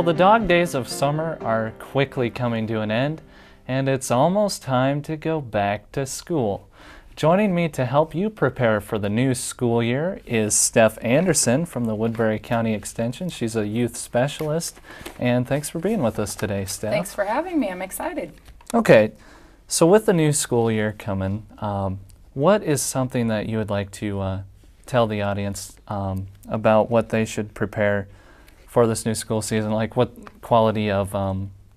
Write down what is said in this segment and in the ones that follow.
Well, the dog days of summer are quickly coming to an end, and it's almost time to go back to school. Joining me to help you prepare for the new school year is Steph Anderson from the Woodbury County Extension. She's a youth specialist, and thanks for being with us today, Steph. Thanks for having me. I'm excited. Okay, so with the new school year coming, what is something that you would like to tell the audience about what they should prepare for this new school season, like what quality of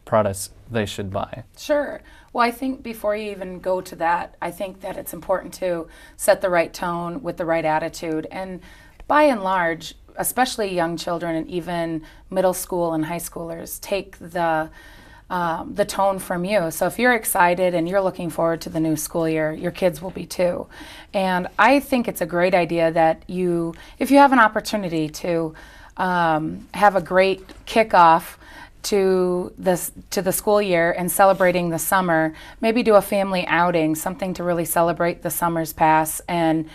products they should buy? Sure. Well, I think before you even go to that, I think that it's important to set the right tone with the right attitude. And by and large, especially young children and even middle school and high schoolers, take the tone from you. So if you're excited and you're looking forward to the new school year, your kids will be too. And I think it's a great idea that if you have an opportunity to have a great kickoff to the school year and celebrating the summer, maybe do a family outing, something to really celebrate the summer's pass and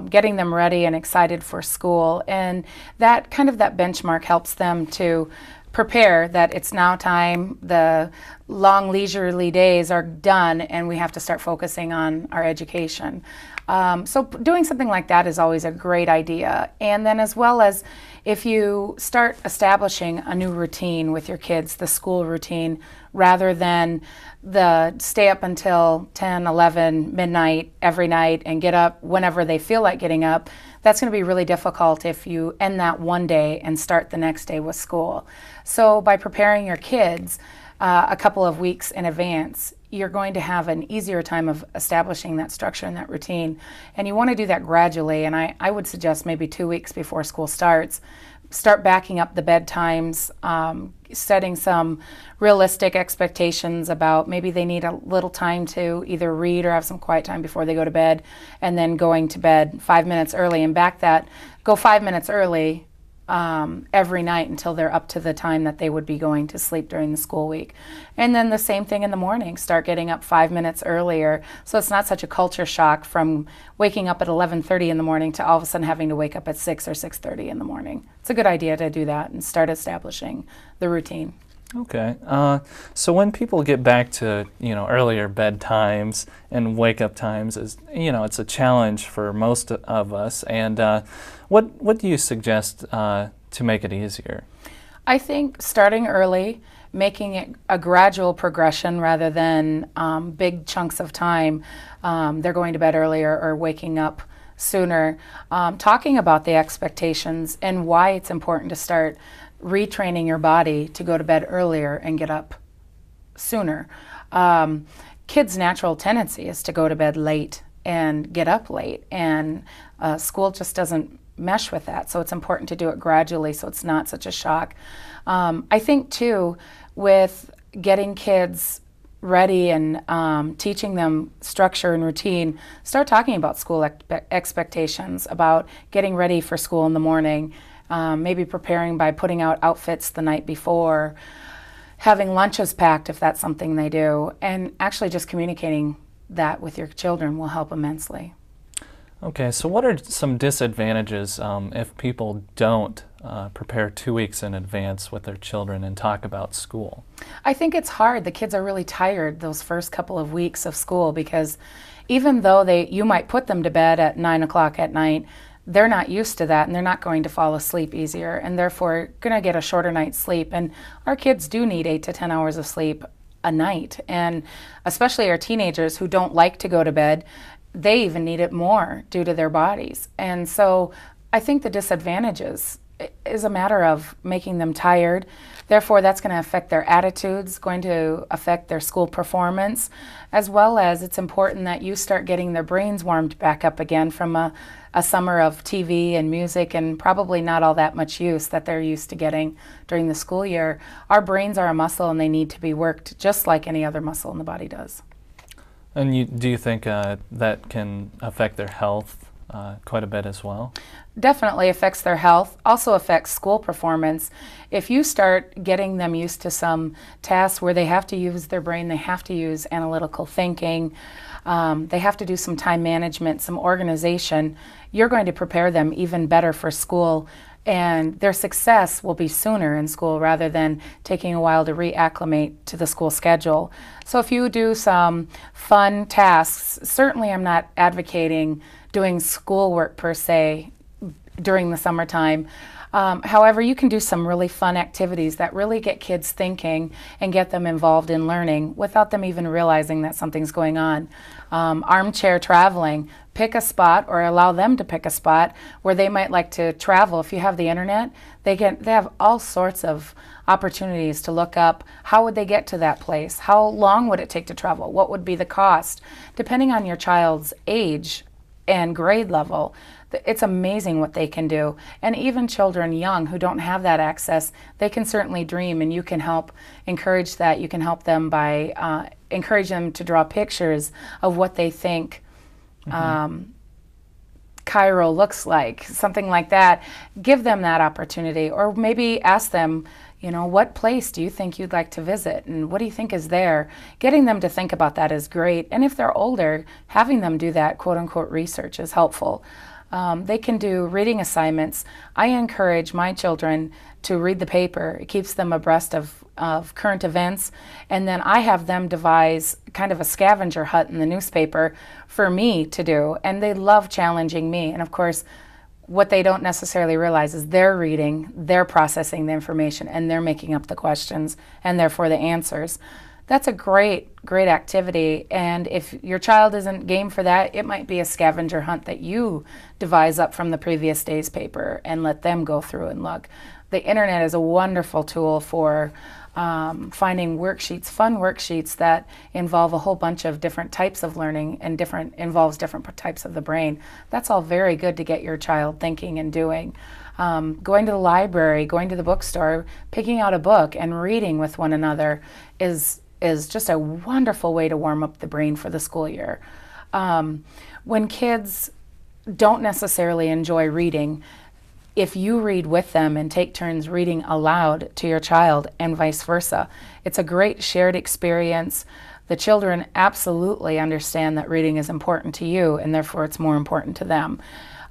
getting them ready and excited for school. And that benchmark helps them to prepare that it's now time, the long leisurely days are done, and we have to start focusing on our education. So doing something like that is always a great idea. And then as well as if you start establishing a new routine with your kids, the school routine, rather than the stay up until 10, 11, midnight every night and get up whenever they feel like getting up, that's going to be really difficult if you end that one day and start the next day with school. So by preparing your kids a couple of weeks in advance, you're going to have an easier time of establishing that structure and that routine. And you want to do that gradually, and I would suggest maybe 2 weeks before school starts, start backing up the bedtimes, setting some realistic expectations about maybe they need a little time to either read or have some quiet time before they go to bed, and then going to bed 5 minutes early, and go 5 minutes early every night until they're up to the time that they would be going to sleep during the school week. And then the same thing in the morning, start getting up 5 minutes earlier so it's not such a culture shock from waking up at 11:30 in the morning to all of a sudden having to wake up at 6 or 6:30 in the morning. It's a good idea to do that and start establishing the routine. Okay, so when people get back to earlier bedtimes and wake up times, it's a challenge for most of us. And what do you suggest to make it easier? I think starting early, making it a gradual progression rather than big chunks of time. They're going to bed earlier or waking up sooner. Talking about the expectations and why it's important to start retraining your body to go to bed earlier and get up sooner. Kids' natural tendency is to go to bed late and get up late, and school just doesn't mesh with that. So it's important to do it gradually so it's not such a shock. I think too, with getting kids ready and teaching them structure and routine, start talking about school expectations, about getting ready for school in the morning. Maybe preparing by putting out outfits the night before, having lunches packed if that's something they do, and actually just communicating that with your children will help immensely. Okay, so what are some disadvantages if people don't prepare 2 weeks in advance with their children and talk about school? I think it's hard. The kids are really tired those first couple of weeks of school because even though you might put them to bed at 9 o'clock at night, they're not used to that, and they're not going to fall asleep easier, and therefore going to get a shorter night's sleep. And our kids do need 8 to 10 hours of sleep a night, and especially our teenagers who don't like to go to bed, they even need it more due to their bodies. And so I think the disadvantages is a matter of making them tired. Therefore, that's going to affect their attitudes, going to affect their school performance, as well as it's important that you start getting their brains warmed back up again from a summer of TV and music and probably not all that much use that they're used to getting during the school year. Our brains are a muscle and they need to be worked just like any other muscle in the body does. And do you think that can affect their health quite a bit as well? Definitely affects their health, also affects school performance. If you start getting them used to some tasks where they have to use their brain, they have to use analytical thinking, they have to do some time management, some organization, you're going to prepare them even better for school and their success will be sooner in school rather than taking a while to reacclimate to the school schedule. So if you do some fun tasks, certainly I'm not advocating doing schoolwork per se during the summertime. However, you can do some really fun activities that really get kids thinking and get them involved in learning without them even realizing that something's going on. Armchair traveling, pick a spot or allow them to pick a spot where they might like to travel. If you have the internet, they have all sorts of opportunities to look up how would they get to that place, how long would it take to travel, what would be the cost, depending on your child's age and grade level. It's amazing what they can do. And even children young who don't have that access, they can certainly dream, and you can help encourage that. You can help them by encourage them to draw pictures of what they think Cairo looks like, something like that. Give them that opportunity, or maybe ask them, you know, what place do you think you'd like to visit, and what do you think is there? Getting them to think about that is great. And if they're older, having them do that quote-unquote research is helpful. They can do reading assignments. I encourage my children to read the paper. It keeps them abreast of current events. And then I have them devise kind of a scavenger hunt in the newspaper for me to do. And they love challenging me. And of course, what they don't necessarily realize is they're reading, they're processing the information, and they're making up the questions and therefore the answers. That's a great activity, and if your child isn't game for that, it might be a scavenger hunt that you devise up from the previous day's paper and let them go through and look. The internet is a wonderful tool for finding worksheets, fun worksheets that involve a whole bunch of different types of learning and involves different types of the brain. That's all very good to get your child thinking and doing. Going to the library, going to the bookstore, picking out a book and reading with one another is just a wonderful way to warm up the brain for the school year. When kids don't necessarily enjoy reading, if you read with them and take turns reading aloud to your child and vice versa, it's a great shared experience. The children absolutely understand that reading is important to you, and therefore it's more important to them.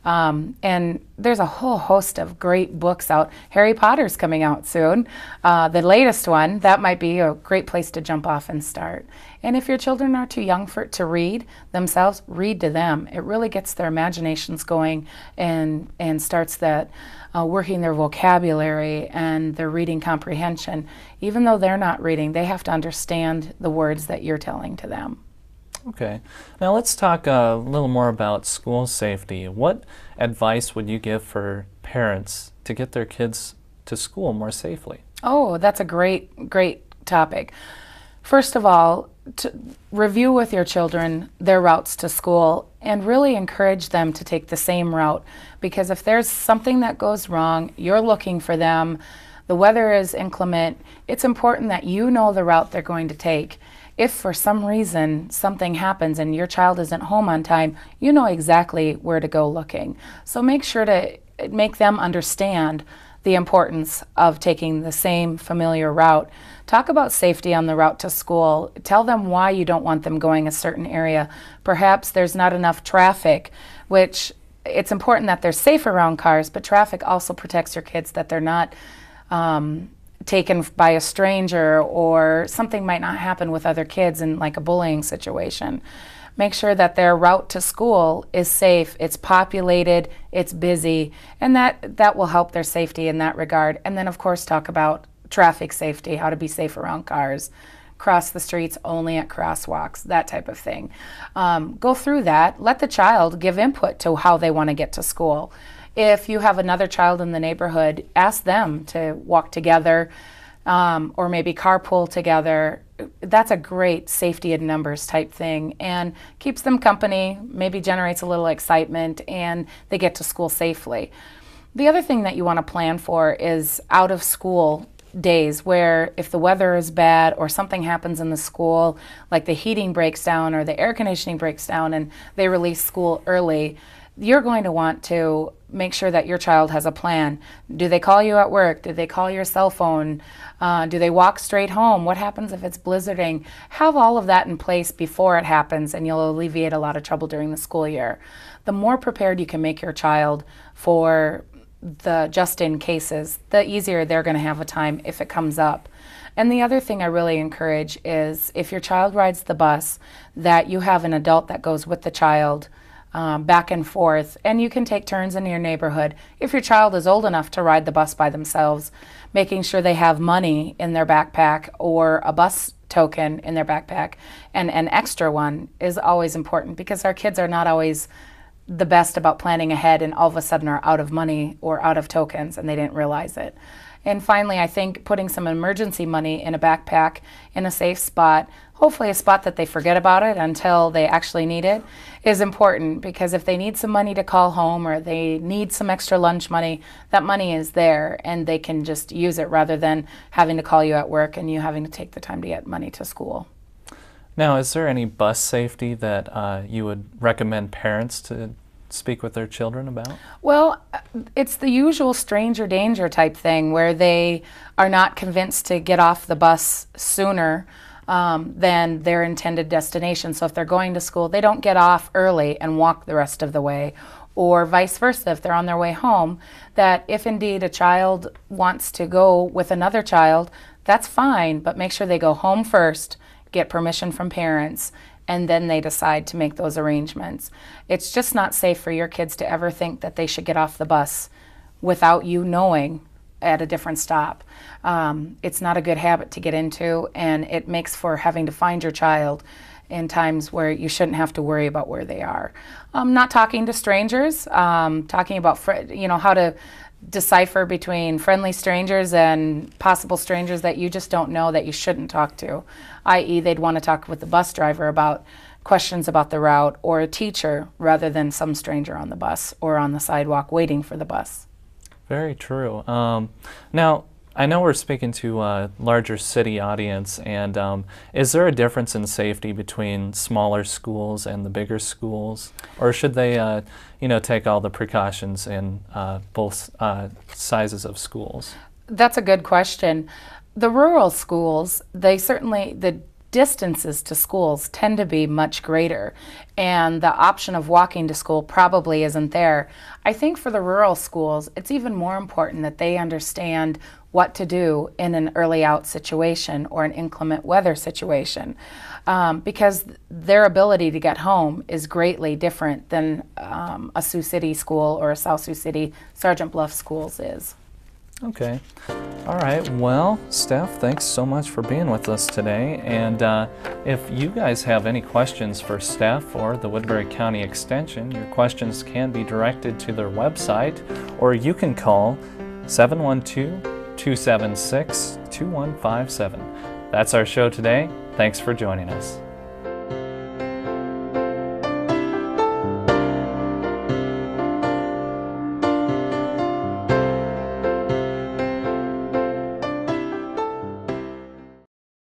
And there's a whole host of great books out. Harry Potter's coming out soon. The latest one, that might be a great place to jump off and start. And if your children are too young to read themselves, read to them. It really gets their imaginations going and starts that working their vocabulary and their reading comprehension. Even though they're not reading, they have to understand the words that you're telling to them. Okay. Now let's talk a little more about school safety. What advice would you give for parents to get their kids to school more safely? Oh, that's a great topic. First of all, to review with your children their routes to school and really encourage them to take the same route, because if there's something that goes wrong, you're looking for them, the weather is inclement, it's important that you know the route they're going to take. If for some reason something happens and your child isn't home on time, you know exactly where to go looking. So make sure to make them understand the importance of taking the same familiar route. Talk about safety on the route to school. Tell them why you don't want them going a certain area. Perhaps there's not enough traffic, which it's important that they're safe around cars, but traffic also protects your kids, that they're not taken by a stranger, or something might not happen with other kids in like a bullying situation. Make sure that their route to school is safe, it's populated, it's busy, and that will help their safety in that regard. And then of course talk about traffic safety, how to be safe around cars, cross the streets only at crosswalks, that type of thing. Go through that, let the child give input to how they want to get to school. If you have another child in the neighborhood, ask them to walk together or maybe carpool together. That's a great safety in numbers type thing, and keeps them company, maybe generates a little excitement, and they get to school safely. The other thing that you want to plan for is out of school days, where if the weather is bad or something happens in the school, like the heating breaks down or the air conditioning breaks down and they release school early, you're going to want to make sure that your child has a plan. Do they call you at work? Do they call your cell phone? Do they walk straight home? What happens if it's blizzarding? Have all of that in place before it happens, and you'll alleviate a lot of trouble during the school year. The more prepared you can make your child for the just-in cases, the easier they're going to have a time if it comes up. And the other thing I really encourage is if your child rides the bus, that you have an adult that goes with the child back and forth, and you can take turns in your neighborhood. If your child is old enough to ride the bus by themselves, making sure they have money in their backpack or a bus token in their backpack and an extra one is always important, because our kids are not always the best about planning ahead and all of a sudden are out of money or out of tokens and they didn't realize it. And finally, I think putting some emergency money in a backpack in a safe spot, hopefully a spot that they forget about it until they actually need it, is important, because if they need some money to call home or they need some extra lunch money, that money is there and they can just use it rather than having to call you at work and you having to take the time to get money to school. Now, is there any bus safety that you would recommend parents to speak with their children about? Well, it's the usual stranger danger type thing where they are not convinced to get off the bus sooner than their intended destination. So if they're going to school, they don't get off early and walk the rest of the way, or vice versa if they're on their way home, that if indeed a child wants to go with another child, that's fine, but make sure they go home first, get permission from parents, and then they decide to make those arrangements. It's just not safe for your kids to ever think that they should get off the bus without you knowing at a different stop. It's not a good habit to get into, and it makes for having to find your child in times where you shouldn't have to worry about where they are. Not talking to strangers, talking about how to decipher between friendly strangers and possible strangers that you just don't know that you shouldn't talk to, i.e. they'd want to talk with the bus driver about questions about the route, or a teacher rather than some stranger on the bus or on the sidewalk waiting for the bus. Very true. Now, I know we're speaking to a larger city audience, and is there a difference in safety between smaller schools and the bigger schools, or should they, take all the precautions in both sizes of schools? That's a good question. The rural schools, the distances to schools tend to be much greater, and the option of walking to school probably isn't there. I think for the rural schools, it's even more important that they understand what to do in an early out situation or an inclement weather situation, because their ability to get home is greatly different than a Sioux City school or a South Sioux City, Sergeant Bluff schools is. Okay. All right. Well, Steph, thanks so much for being with us today. And if you guys have any questions for Steph or the Woodbury County Extension, your questions can be directed to their website, or you can call 712-276-2157. That's our show today. Thanks for joining us.